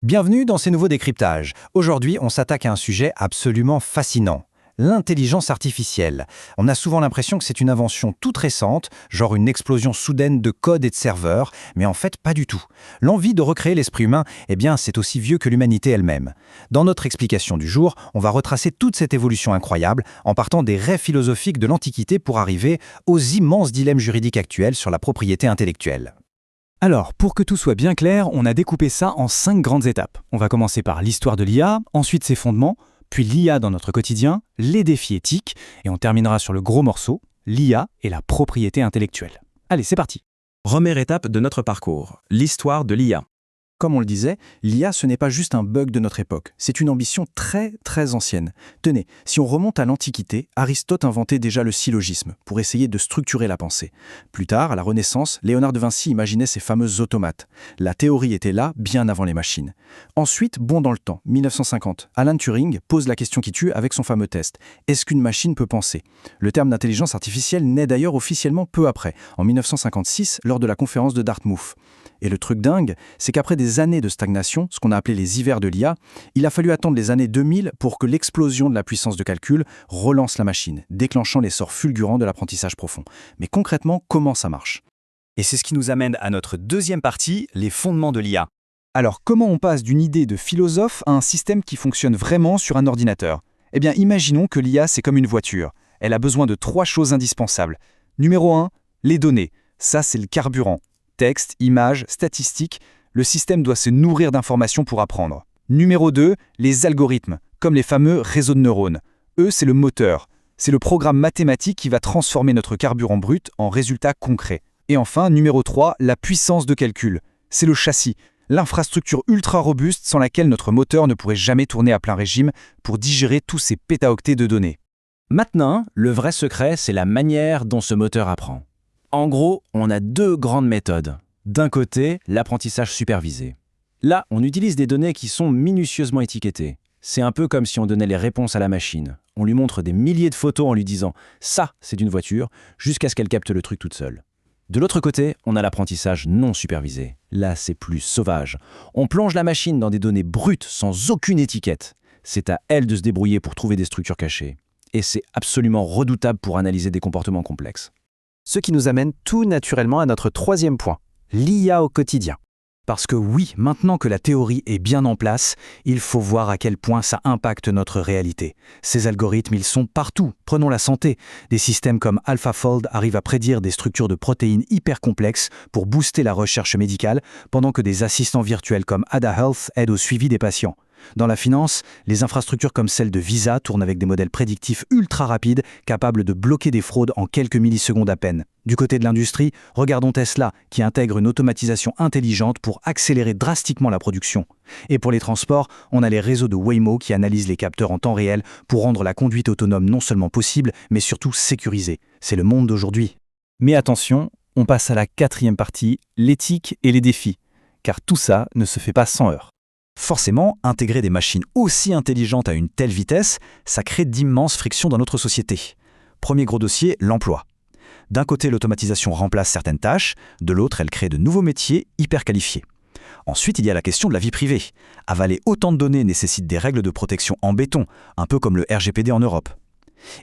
Bienvenue dans ces nouveaux décryptages. Aujourd'hui, on s'attaque à un sujet absolument fascinant. L'intelligence artificielle. On a souvent l'impression que c'est une invention toute récente, genre une explosion soudaine de code et de serveurs, mais en fait pas du tout. L'envie de recréer l'esprit humain, c'est aussi vieux que l'humanité elle-même. Dans notre explication du jour, on va retracer toute cette évolution incroyable en partant des rêves philosophiques de l'Antiquité pour arriver aux immenses dilemmes juridiques actuels sur la propriété intellectuelle. Alors, pour que tout soit bien clair, on a découpé ça en 5 grandes étapes. On va commencer par l'histoire de l'IA, ensuite ses fondements, puis l'IA dans notre quotidien, les défis éthiques, et on terminera sur le gros morceau, l'IA et la propriété intellectuelle. Allez, c'est parti. Première étape de notre parcours, l'histoire de l'IA. Comme on le disait, l'IA ce n'est pas juste un bug de notre époque, c'est une ambition très ancienne. Tenez, si on remonte à l'Antiquité, Aristote inventait déjà le syllogisme pour essayer de structurer la pensée. Plus tard, à la Renaissance, Léonard de Vinci imaginait ces fameux automates. La théorie était là bien avant les machines. Ensuite, bond dans le temps, 1950, Alan Turing pose la question qui tue avec son fameux test. Est-ce qu'une machine peut penser ? Le terme d'intelligence artificielle naît d'ailleurs officiellement peu après, en 1956, lors de la conférence de Dartmouth. Et le truc dingue, c'est qu'après des années de stagnation, ce qu'on a appelé les hivers de l'IA, il a fallu attendre les années 2000 pour que l'explosion de la puissance de calcul relance la machine, déclenchant l'essor fulgurant de l'apprentissage profond. Mais concrètement, comment ça marche ? Et c'est ce qui nous amène à notre deuxième partie, les fondements de l'IA. Alors, comment on passe d'une idée de philosophe à un système qui fonctionne vraiment sur un ordinateur ? Imaginons que l'IA, c'est comme une voiture. Elle a besoin de 3 choses indispensables. Numéro 1, les données. Ça, c'est le carburant. Texte, images, statistiques, le système doit se nourrir d'informations pour apprendre. Numéro 2, les algorithmes, comme les fameux réseaux de neurones. Eux, c'est le moteur. C'est le programme mathématique qui va transformer notre carburant brut en résultats concrets. Et enfin, numéro 3, la puissance de calcul. C'est le châssis, l'infrastructure ultra robuste sans laquelle notre moteur ne pourrait jamais tourner à plein régime pour digérer tous ces pétaoctets de données. Maintenant, le vrai secret, c'est la manière dont ce moteur apprend. En gros, on a 2 grandes méthodes. D'un côté, l'apprentissage supervisé. Là, on utilise des données qui sont minutieusement étiquetées. C'est un peu comme si on donnait les réponses à la machine. On lui montre des milliers de photos en lui disant « ça, c'est une voiture », jusqu'à ce qu'elle capte le truc toute seule. De l'autre côté, on a l'apprentissage non supervisé. Là, c'est plus sauvage. On plonge la machine dans des données brutes, sans aucune étiquette. C'est à elle de se débrouiller pour trouver des structures cachées. Et c'est absolument redoutable pour analyser des comportements complexes. Ce qui nous amène tout naturellement à notre 3e point, l'IA au quotidien. Parce que oui, maintenant que la théorie est bien en place, il faut voir à quel point ça impacte notre réalité. Ces algorithmes, ils sont partout. Prenons la santé. Des systèmes comme AlphaFold arrivent à prédire des structures de protéines hyper complexes pour booster la recherche médicale, pendant que des assistants virtuels comme Ada Health aident au suivi des patients. Dans la finance, les infrastructures comme celle de Visa tournent avec des modèles prédictifs ultra rapides, capables de bloquer des fraudes en quelques millisecondes à peine. Du côté de l'industrie, regardons Tesla, qui intègre une automatisation intelligente pour accélérer drastiquement la production. Et pour les transports, on a les réseaux de Waymo qui analysent les capteurs en temps réel pour rendre la conduite autonome non seulement possible, mais surtout sécurisée. C'est le monde d'aujourd'hui. Mais attention, on passe à la 4e partie, l'éthique et les défis. Car tout ça ne se fait pas sans heurts. Forcément, intégrer des machines aussi intelligentes à une telle vitesse, ça crée d'immenses frictions dans notre société. Premier gros dossier, l'emploi. D'un côté, l'automatisation remplace certaines tâches, de l'autre, elle crée de nouveaux métiers hyper qualifiés. Ensuite, il y a la question de la vie privée. Avaler autant de données nécessite des règles de protection en béton, un peu comme le RGPD en Europe.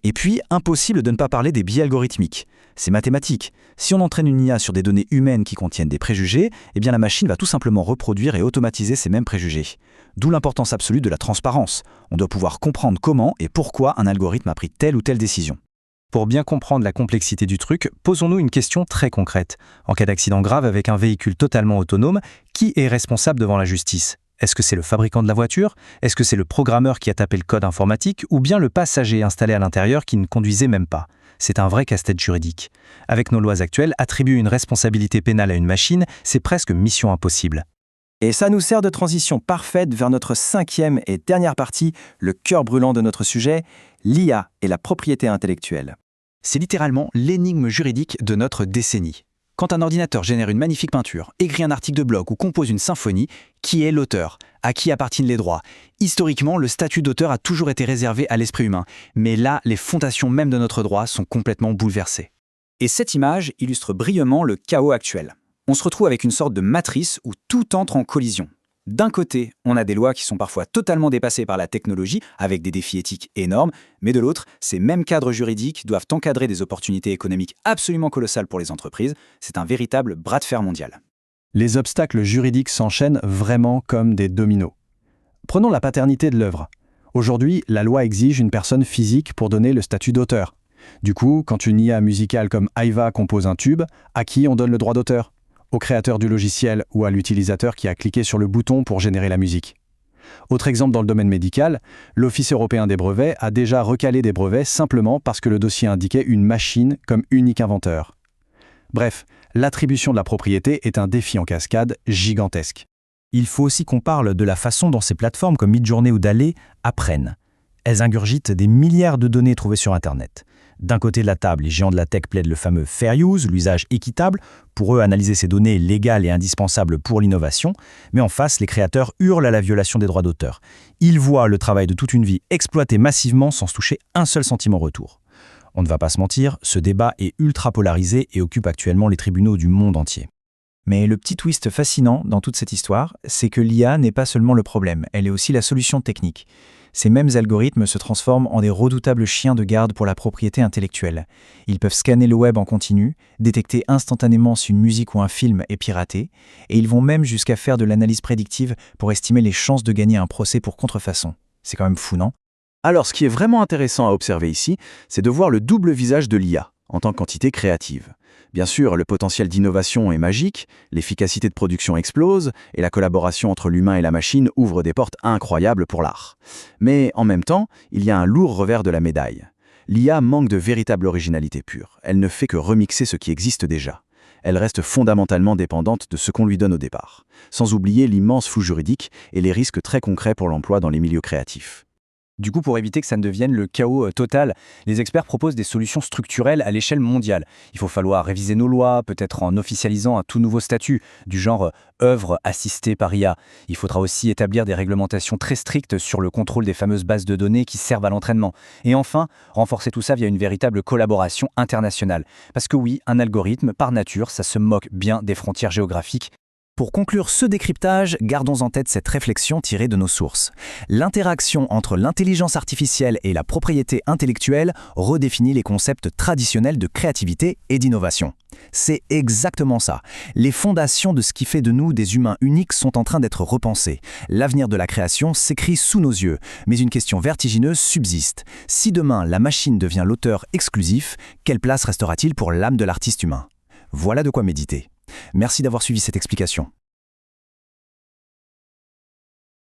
Et puis, impossible de ne pas parler des biais algorithmiques. C'est mathématique. Si on entraîne une IA sur des données humaines qui contiennent des préjugés, la machine va tout simplement reproduire et automatiser ces mêmes préjugés. D'où l'importance absolue de la transparence. On doit pouvoir comprendre comment et pourquoi un algorithme a pris telle ou telle décision. Pour bien comprendre la complexité du truc, posons-nous une question très concrète. En cas d'accident grave avec un véhicule totalement autonome, qui est responsable devant la justice ? Est-ce que c'est le fabricant de la voiture ? Est-ce que c'est le programmeur qui a tapé le code informatique ? Ou bien le passager installé à l'intérieur qui ne conduisait même pas ? C'est un vrai casse-tête juridique. Avec nos lois actuelles, attribuer une responsabilité pénale à une machine, c'est presque mission impossible. Et ça nous sert de transition parfaite vers notre 5e et dernière partie, le cœur brûlant de notre sujet, l'IA et la propriété intellectuelle. C'est littéralement l'énigme juridique de notre décennie. Quand un ordinateur génère une magnifique peinture, écrit un article de blog ou compose une symphonie, qui est l'auteur ? À qui appartiennent les droits ? Historiquement, le statut d'auteur a toujours été réservé à l'esprit humain. Mais là, les fondations même de notre droit sont complètement bouleversées. Et cette image illustre brillamment le chaos actuel. On se retrouve avec une sorte de matrice où tout entre en collision. D'un côté, on a des lois qui sont parfois totalement dépassées par la technologie, avec des défis éthiques énormes, mais de l'autre, ces mêmes cadres juridiques doivent encadrer des opportunités économiques absolument colossales pour les entreprises. C'est un véritable bras de fer mondial. Les obstacles juridiques s'enchaînent vraiment comme des dominos. Prenons la paternité de l'œuvre. Aujourd'hui, la loi exige une personne physique pour donner le statut d'auteur. Du coup, quand une IA musicale comme Aiva compose un tube, à qui on donne le droit d'auteur ? Au créateur du logiciel ou à l'utilisateur qui a cliqué sur le bouton pour générer la musique. Autre exemple dans le domaine médical, l'Office européen des brevets a déjà recalé des brevets simplement parce que le dossier indiquait une machine comme unique inventeur. Bref, l'attribution de la propriété est un défi en cascade gigantesque. Il faut aussi qu'on parle de la façon dont ces plateformes comme Midjourney ou DALL-E apprennent. Elles ingurgitent des milliards de données trouvées sur Internet. D'un côté de la table, les géants de la tech plaident le fameux fair use, l'usage équitable. Pour eux, analyser ces données est légal et indispensable pour l'innovation. Mais en face, les créateurs hurlent à la violation des droits d'auteur. Ils voient le travail de toute une vie exploité massivement sans se toucher un seul centime en retour. On ne va pas se mentir, ce débat est ultra polarisé et occupe actuellement les tribunaux du monde entier. Mais le petit twist fascinant dans toute cette histoire, c'est que l'IA n'est pas seulement le problème, elle est aussi la solution technique. Ces mêmes algorithmes se transforment en des redoutables chiens de garde pour la propriété intellectuelle. Ils peuvent scanner le web en continu, détecter instantanément si une musique ou un film est piraté, et ils vont même jusqu'à faire de l'analyse prédictive pour estimer les chances de gagner un procès pour contrefaçon. C'est quand même fou, non ? Alors, ce qui est vraiment intéressant à observer ici, c'est de voir le double visage de l'IA en tant qu'entité créative. Bien sûr, le potentiel d'innovation est magique, l'efficacité de production explose, et la collaboration entre l'humain et la machine ouvre des portes incroyables pour l'art. Mais en même temps, il y a un lourd revers de la médaille. L'IA manque de véritable originalité pure. Elle ne fait que remixer ce qui existe déjà. Elle reste fondamentalement dépendante de ce qu'on lui donne au départ, sans oublier l'immense flou juridique et les risques très concrets pour l'emploi dans les milieux créatifs. Du coup, pour éviter que ça ne devienne le chaos total, les experts proposent des solutions structurelles à l'échelle mondiale. Il faut falloir réviser nos lois, peut-être en officialisant un tout nouveau statut, du genre œuvre assistée par IA. Il faudra aussi établir des réglementations très strictes sur le contrôle des fameuses bases de données qui servent à l'entraînement. Et enfin, renforcer tout ça via une véritable collaboration internationale. Parce que oui, un algorithme, par nature, ça se moque bien des frontières géographiques. Pour conclure ce décryptage, gardons en tête cette réflexion tirée de nos sources. L'interaction entre l'intelligence artificielle et la propriété intellectuelle redéfinit les concepts traditionnels de créativité et d'innovation. C'est exactement ça. Les fondations de ce qui fait de nous des humains uniques sont en train d'être repensées. L'avenir de la création s'écrit sous nos yeux, mais une question vertigineuse subsiste. Si demain la machine devient l'auteur exclusif, quelle place restera-t-il pour l'âme de l'artiste humain ? Voilà de quoi méditer. Merci d'avoir suivi cette explication.